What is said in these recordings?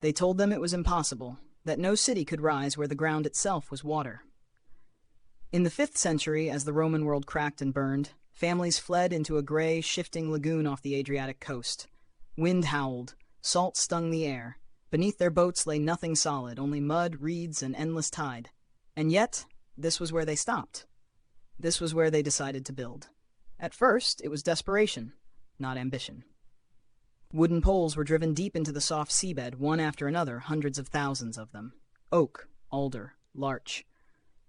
They told them it was impossible, that no city could rise where the ground itself was water. In the 5th century, as the Roman world cracked and burned, families fled into a gray, shifting lagoon off the Adriatic coast. Wind howled, salt stung the air. Beneath their boats lay nothing solid, only mud, reeds, and endless tide. And yet, this was where they stopped. This was where they decided to build. At first, it was desperation, not ambition. Wooden poles were driven deep into the soft seabed, one after another, hundreds of thousands of them. Oak, alder, larch.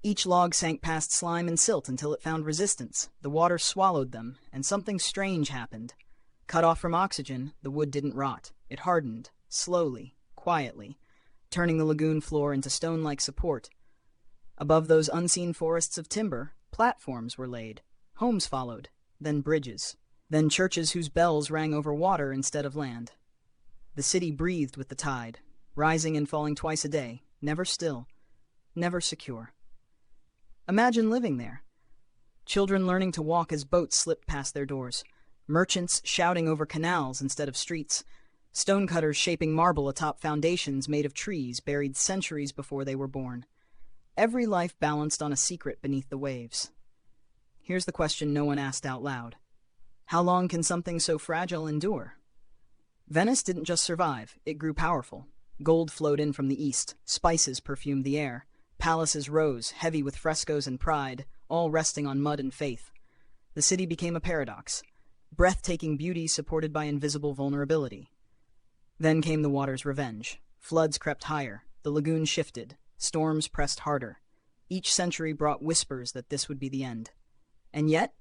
Each log sank past slime and silt until it found resistance. The water swallowed them, and something strange happened. Cut off from oxygen, the wood didn't rot. It hardened, slowly, quietly, turning the lagoon floor into stone-like support. Above those unseen forests of timber, platforms were laid. Homes followed, then bridges, then churches whose bells rang over water instead of land. The city breathed with the tide, rising and falling twice a day, never still, never secure. Imagine living there. Children learning to walk as boats slipped past their doors. Merchants shouting over canals instead of streets. Stonecutters shaping marble atop foundations made of trees buried centuries before they were born. Every life balanced on a secret beneath the waves. Here's the question no one asked out loud. How long can something so fragile endure? Venice didn't just survive, it grew powerful. Gold flowed in from the east, spices perfumed the air. Palaces rose, heavy with frescoes and pride, all resting on mud and faith. The city became a paradox, breathtaking beauty supported by invisible vulnerability. Then came the water's revenge. Floods crept higher, the lagoon shifted, storms pressed harder. Each century brought whispers that this would be the end. And yet,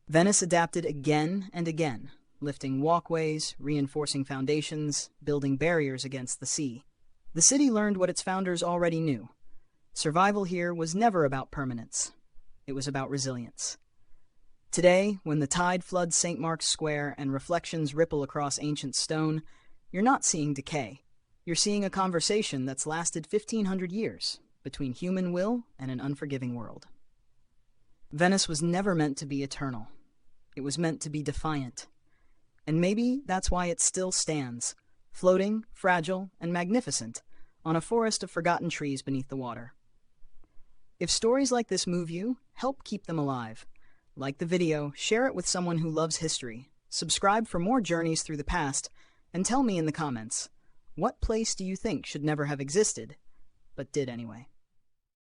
Venice adapted again and again, lifting walkways, reinforcing foundations, building barriers against the sea. The city learned what its founders already knew. Survival here was never about permanence. It was about resilience. Today, when the tide floods St. Mark's Square and reflections ripple across ancient stone, you're not seeing decay. You're seeing a conversation that's lasted 1,500 years between human will and an unforgiving world. Venice was never meant to be eternal. It was meant to be defiant. And maybe that's why it still stands, floating, fragile, and magnificent, on a forest of forgotten trees beneath the water. If stories like this move you, help keep them alive. Like the video, share it with someone who loves history, subscribe for more journeys through the past, and tell me in the comments, what place do you think should never have existed, but did anyway?